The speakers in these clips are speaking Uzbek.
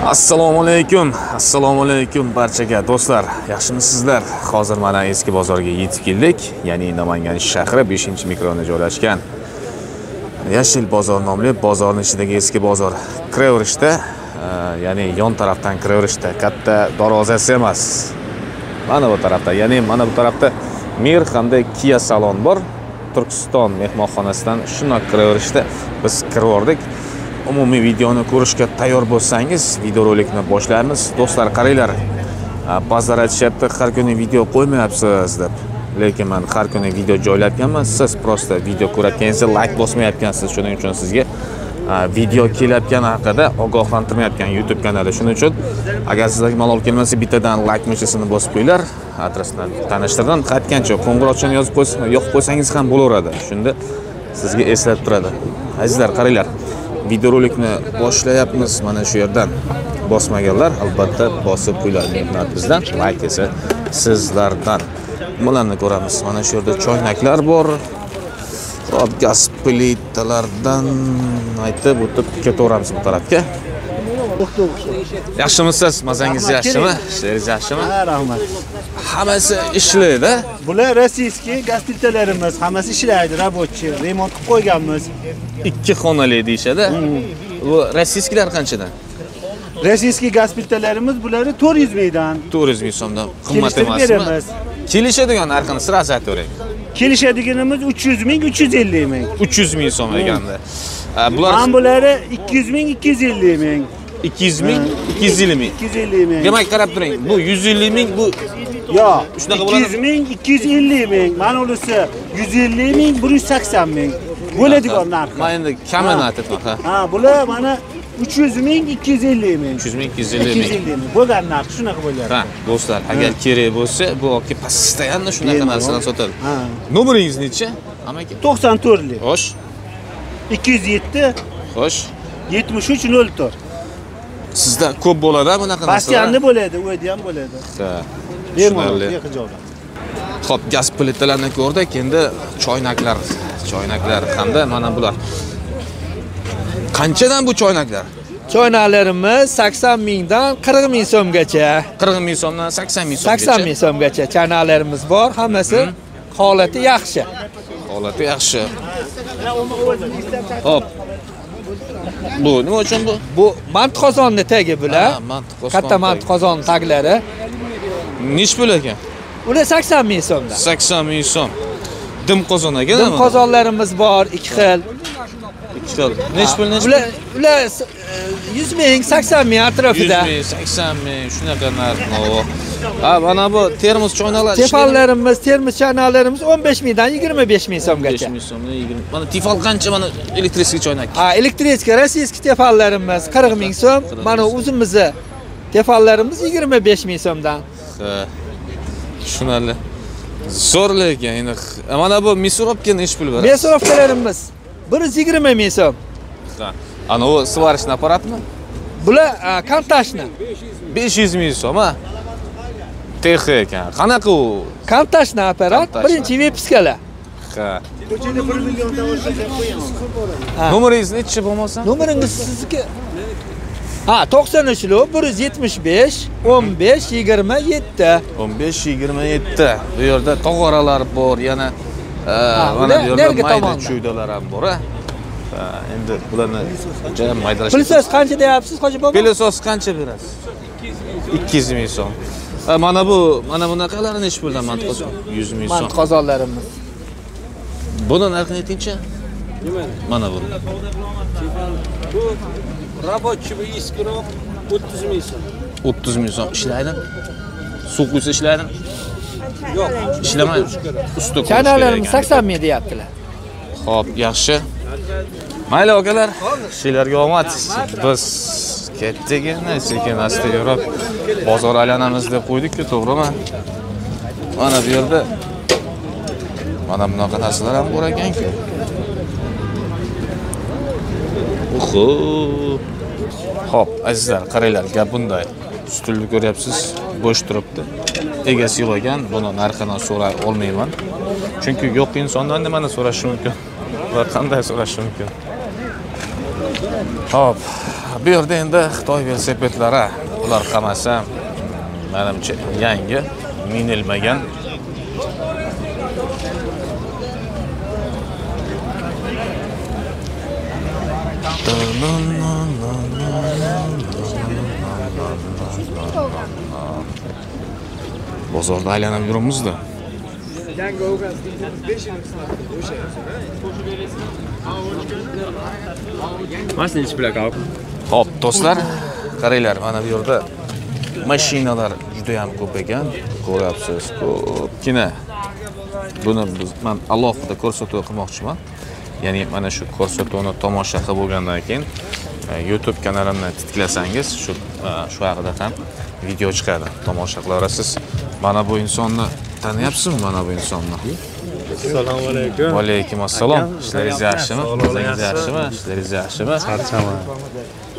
Assalomu alaykum barchaga do'stlar. Yaxshimisizlar? Hozir mana eski bozorga yetib keldik. Ya'ni Namangan shahri 5-mikrorayonda joylashgan Yashil bozor nomli bozorning ichidagi eski bozor. Kiraverishda, ya'ni yon tarafdan kiraverishda katta darvozasi emas. Mana bu tarafda, ya'ni mana bu tarafda Mir hamda Kia salon bor. Turkiston mehmonxonasidan shunday kiraverishda biz kirib umumiy videoni ko'rishga tayyor bo'lsangiz, videorolikni boshlaymiz. Do'stlar, qaranglar. Ba'zilar aytishyapti, har kuni video qo'ymayapsiz deb. Lekin men har kuni video joylayapman. Siz prosta video ko'rayotganingizda like bosmayapsiz. Shuning uchun sizga video kelayotgani haqida ogohlantirmayotgan YouTube kanali. Shuning uchun agar sizlarga malol kelmasa, bittadan like nusxasini bosib qo'yinglar. Adresni tanishtirdim. Qaytgancha qo'ng'iroqchani yozib qo'ysangiz ham bo'laveradi. Shunda sizga eslatib turadi. Azizlar, qaranglar. Videorolikni boshlayapmiz. Mana shu yerdan bosmaganlar albatta bosib qo'yinglar. Mehnat bizdan, like esa sizlardan. Bularni ko'ramiz. Mana shu yerda choynaklar bor. Hop, gaz plitalardan aytib o'tib ketaveramiz bu tarafga. Yaxshimisiz? Mazangiz yaxshimi? Ishlaringiz yaxshimi? Ha, rahmat. Hammasi ishlaydi. Bular rossiyskiy gaz plitalarimiz, hammasi ishlaydi, rабочий. Remont qilib qo'yganmiz. 2 xonali deyshadi. Bu rossiyskilar qanchadan? Rossiyskiy gaz plitalarimiz bular 400 mingdan. 400 ming so'mdan qimmat emasmi? Kelishadigan narxini sirasi aytavering. Kelishadiganimiz 300 ming, 350 ming. 300 ming so'm eganda. Bular ham bulari 200 ming, 250 ming. 200 ming, 250 ming. 250 ming. Demak, qarab turing. Bu 150 ming, bu yo'q. Shunaqa bo'ladi. 200 ming, 250 ming. Mana unisi 150 ming, 180 ming. Bo'ladigan narx. Men endi kamini aytaman, ha. Ha, bular mana 300 ming, 250 ming. 300 ming, 250 ming. 250 ming. Bo'lgan narx shunaqa bo'ladi. Ha, do'stlar, agar kerak bo'lsa, bu yoki pastda shunaqa narsalar sotadi. Ha. Nomeringiz necha? Amaki? 94lik. Xo'sh. 207 Xo'sh. 7304. Sizda ko'p bo'ladi bunaqa narsalar. Bastianni bo'ladi, u yerda ham bo'ladi. Ha. Tushunarli. Xo'p, gaz plitalarini ko'rdik, endi choynaklar hamda mana bular. Qanchadan bu choynaklar? Choynaklarimiz 80 mingdan 40 ming so'mgacha. 40 ming so'mdan 80 ming so'mgacha. 80 ming so'mgacha choynaklarimiz bor, hammasi holati yaxshi. Holati yaxshi. Hop. Bu nima uchun bu? Bu mant qozonni tagi bular. Katta mant qozon taglari. Nech pul ekan? Ular 80 ming so'mdan. 80 ming so'm. Dim qozon ekan. Dim qozonlarimiz bor, 2 xil. Nech pul? Ular 100 ming, 80 ming atrofida. 100 ming, 80 ming shunaqa narx. Ha, mana bu termos choynaklar. Tefallarimiz, termos choynaklarimiz 15 mingdan 25 ming so'mgacha. 15 ming so'mdan 20. Mana tefal qancha mana elektrический choynak? Ha, elektrический, rossiyskiy tefallarimiz 40 ming so'm. Mana o'zimizni tefallarimiz 25 ming so'mdan. Ha. Tushunarli. Zo'r lekin endi mana bu mesurovka nech pul beradi? Mesurovkalarimiz 120 ming so'm. Ha. Ana u svarishni apparatmi? Bular kontashni. 500 ming so'm, ha. Tex ekan. Qanaqa u? Kontashni apparat, birinchi vepiskalar. Ha. Ko'chada 1 milliondan o'rtaga qo'yamiz. Nomeringiz nechi bo'lmasa? Nomeringiz sizniki. Ha, 93 lo 175 15 27. 15 27. Bu yerda tog'oralar bor, yana mana bu yerda mayda chuydalar ham bor, ha. Endi bularni jam maydalash. Pilisos qancha deyapsiz, Hoji bobo? Pilisos qancha berasiz? 200 ming so'm. Mana bunaqalari nech puldan mant qozon? 100 ming so'm. Mant qozonlarimiz. Buni narxi necha? Mana bu. Bu рабочий искров 30 ming so'm. 30 ming so'm ishlaydi. Suv quysa ishlaydi? Yo'q, ishlamaydi. Usta qo'yish Kanallarimiz 80 ming deyaptilar. Xo'p, yaxshi. Mayli akalar, ishlarga omad. Biz ketdik endi, sekin asta yurib bozor aylanamiz deb qo'ydik-ku, to'g'rimi? Mana bu yerda mana bunaqa narsalar ham bor ekan-ku. Xo'p, azizlar, qaranglar, gap bunday. Stulni ko'ryapsiz, bo'sh turibdi. Egasi yo'q ekan, buni narxidan so'ray olmayman. Chunki yo'q insondan nimani so'rash mumkin va qanday so'rash mumkin? Hop, bu yerda endi Xitoy velosipetlari, ular hammasi menimcha yangi, minilmagan. Bozorda aylanib yuribmiz-da. Mashin ichib bilak olib. Xo'p, do'stlar, qaranglar, mana bu yerda mashinalar juda ham ko'p ekan. Ko'ryapsiz, ko'pgina. Buni men alohida ko'rsatuv qilmoqchiman. Ya'ni mana shu ko'rsatuvni tomosha qilib bo'lgandan keyin YouTube kanalimni tiklasangiz, shu haqida ham video chiqadi. Tomosha qilaverasiz. Mana bu insonni taniyapsizmi? Mana bu insonni. Assalomu alaykum. Va alaykum assalom. Ishlaringiz yaxshimi? O'zingiz yaxshimi? Ishlaringiz yaxshimi? Charchaman.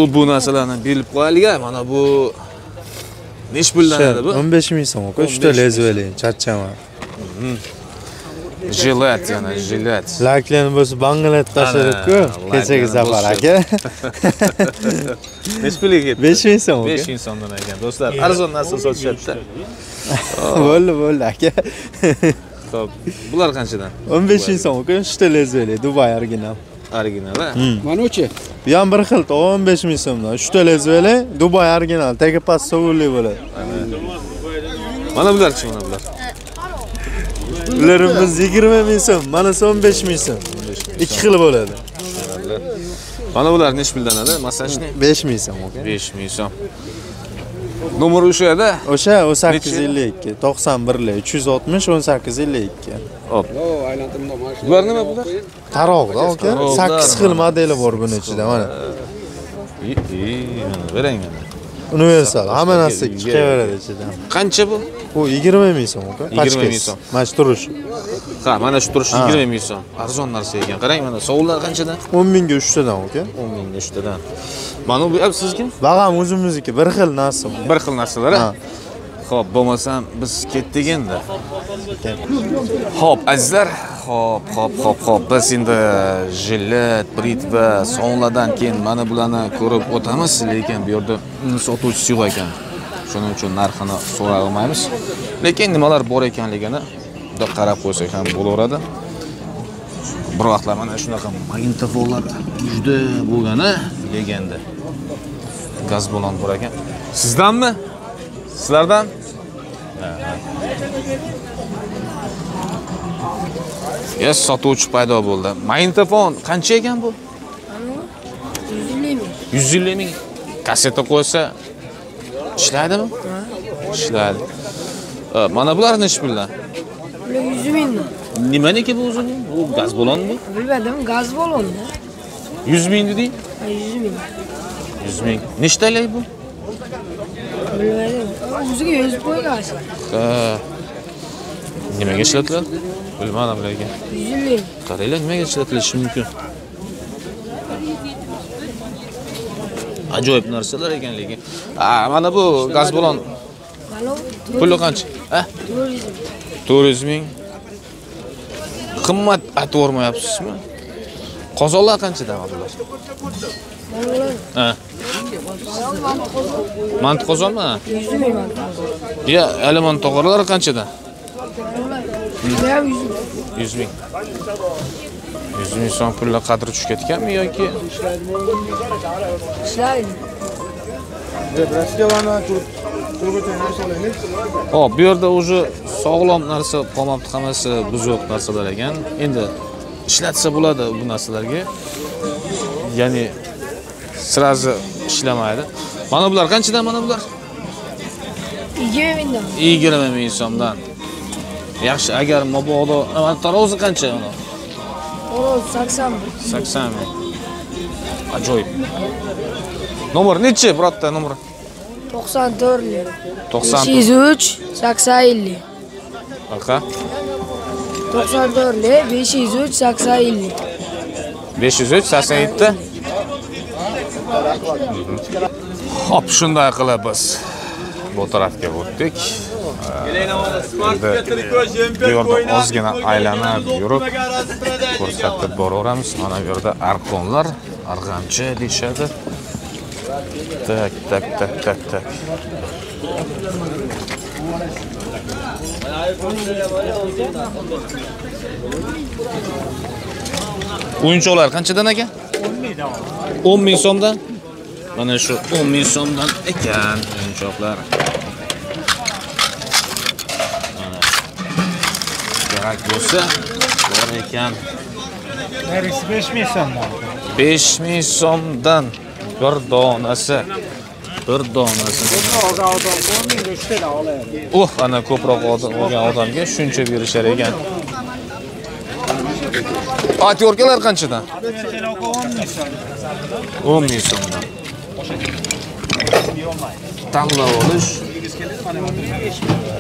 U bu narsalarni bilib qo'yalgan. Mana bu nech pullanadi bu? 15 ming so'm. 3 ta lezveli, charchaman. Jilet yana, jilet. Laklarni bo'lsa Bangladesh tashirib-ku, kechagi Zafar aka. Nech pulga ketdi? 5 ming so'm. 5 ming so'mdan ekan. Do'stlar, arzon narsa sotishyapti. Bo'ldi aka. Xo'p, bular qanchadan? 15 ming so'm. 3 ta lezveli, Dubai original. Original-a? Mana-chi. Bu ham bir xil, 15 ming so'mdan. 3 ta lezveli, Dubai original, tagi past sovurli bo'ladi. Mana bular-chi, mana bular. Ularimiz 20 ming so'm, manasi 15 ming so'm. Ikki xil bo'ladi. Mana bular nech pullanadi? Masajni 5 ming so'm aka. 5 ming so'm. Nomeri o'sha edi. O'sha 852, 91 360 1852. Hop. Aylantirma mashina. Bular nima bular? Taroqda aka. 8 xil modeli bor buning ichida mana. Mana berang mana. Universal, hamma narsa chiqaveradi ichidan. Qancha bu? Bu 20 ming so'm aka. 20 ming so'm. Mana shu turish. Ha, mana shu turish 20 ming so'm. Arzon narsa ekan. Qarang, mana sovunlar qanchadan? 10 mingga 3 tadan aka. 10 mingga 3 tadan. Mana bu ham sizga? Bag'am o'zimizniki, bir xil narsa. Bir xil narsalar. Xo'p, bo'lmasam biz ketdik endi. Xo'p, azizlar, xo'p. Biz endi jilet, britva, sovunlardan keyin mana bularni ko'rib o'tamiz, lekin bu yerda sotuvchisi yo'q ekan. Shuning uchun narxini so'ray olmaymiz. Lekin nimalar bor ekanligini bunday qarab qo'ysak ham bo'laveradi. Bir vaqtlar mana shunaqa magnitofonlar juda bo'lgani legenda. Gaz balon bor ekan. Sizdanmi? Sizlardan? Yes, sotuvchi paydo bo'ldi. Magnitofon qancha ekan bu? 150 ming. 150 ming. Kasseta qo'ysa ishlaydimi? Ishlaydi. Mana bular nech puldan? Bular 100 mingdan. Nimaniki bu o'zi? Bu gaz balonmi? Bilmadim, gaz balonni. 100 ming deding? 100 ming. 100 ming. Nechtalik bu? Bilmadim. O'ziga yozib qo'ygansiz. Nimaga ishlatiladi? Bilmadim lekin. 150 ming. Qaranglar, nimaga ishlatilishi mumkin? Ajoyib narsalar ekan lekin. Mana bu gaz balon Mana puli qancha? 400 ming. Qimmat aytvormayapsizmi? Qozonlar qanchadan bular? Ha. Mant qozonmi? 100 ming mant. Ya, alimon tog'orlar qanchadan? Bu ham 100 ming. 100 ming so'm pullar qadri tushib ketganmi yoki? ishlaydi. Hop, bu yerda o'zi sog'lom narsa qolmabdi, hammasi buzuq narsalar ekan. Endi ishlatsa bo'ladi bu narsalarga. Ya'ni sirazi ishlamaydi. Mana bular qanchadan mana bular? 20 mingdan. 20 ming so'mdan. Yaxshi, agar mabodo, mana tarozi qancha uni? Tarozi 80 ming. 80 ming. Ajoyib. Nomer nechi, birotta, nomer? 94 lik. 90. 503 8050. Baqa. 94 lik 503 8050. 503 87. Hop, shunday qilib biz bu tarafga o'tdik. Bu yerda ozgina aylanib yurib ko'rsatib boraveramiz. Mana bu yerda arqonlar, arg'amchi deyishadi. Tak. O'yinchoqlar qanchadan aka? 10 ming so'mdan. Mana shu 10 ming so'mdan ekan o'yinchoqlar. Mana kerak bo'lsa, bor ekan. Neresi 5 ming so'mdan? 5 ming so'mdan bir donasi. Ana ko'proq olgan odamga shuncha berishar ekan. Atyorkalar qanchadan? 10 ming so'mdan. Tanlab olish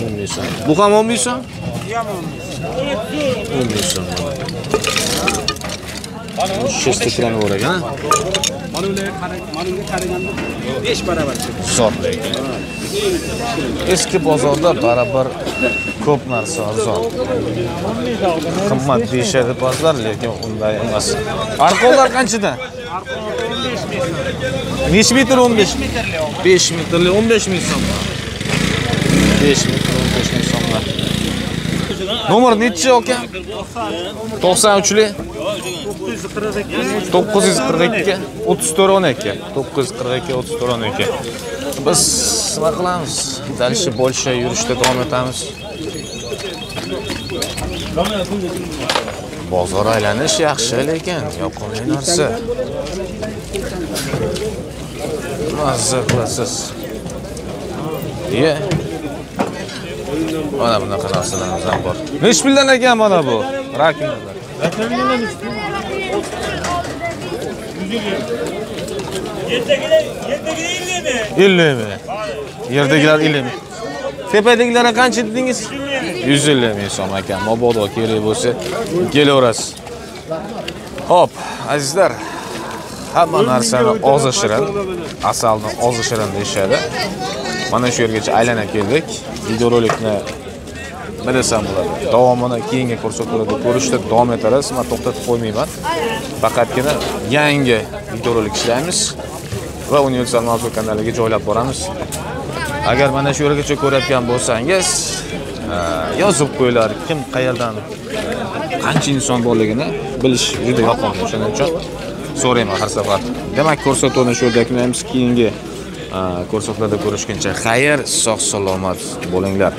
10 ming so'm. Bu ham 10 ming so'm? 10 ming so'm. Shestiklarni bor ekan. Zo'r ekan. Eski bozorda barabar ko'p narsa arzon. Qimmat deyishadi ba'zilar, lekin unday emas. Arqonlar qanchadan? Necha metr 15? 5 metrli 15 ming so'm. 5 metr 15 ming so'mlar. Nomer nechi aka? 93li 942 3412 942 3412. Biz nima qilamiz? Dальше больше yurishda davom etamiz. Bozor aylanish yaxshi, lekin yoqimli narsa. Mazza qilasiz. Mana bunaqa narsalarimiz ham bor. Nech puldan ekan mana bu? Rakinalar. Yerdagilar 50 mi? Tepadagilar qancha dedingiz? 150 ming so'm ekan. Mabodo kerak bo'lsa, kelaverasiz. Hop, azizlar, hamma narsani ozi shirin, asalni ozi shirin deyishadi. Mana shu yergacha aylanib keldik. Videorolikni bilasam bo'ladi. Davomini keyingi ko'rsatuvlarda ko'rishda davom etamiz. Men to'xtatib qo'ymayman. Faqatgina yangi videorolik ishlaymiz va Universal Mavzu kanaliga joylab boramiz. Agar mana shu yergacha ko'rayotgan bo'lsangiz, yozib qo'yinglar, kim qayerdan, qancha inson borligini bilish juda yoqimli. Shuning uchun so'rayman har safar. Demak, ko'rsatuvni shu yerda yakunlaymiz. Keyingi ko'rsatuvlarda ko'rishguncha xayr, sog' salomat bo'linglar.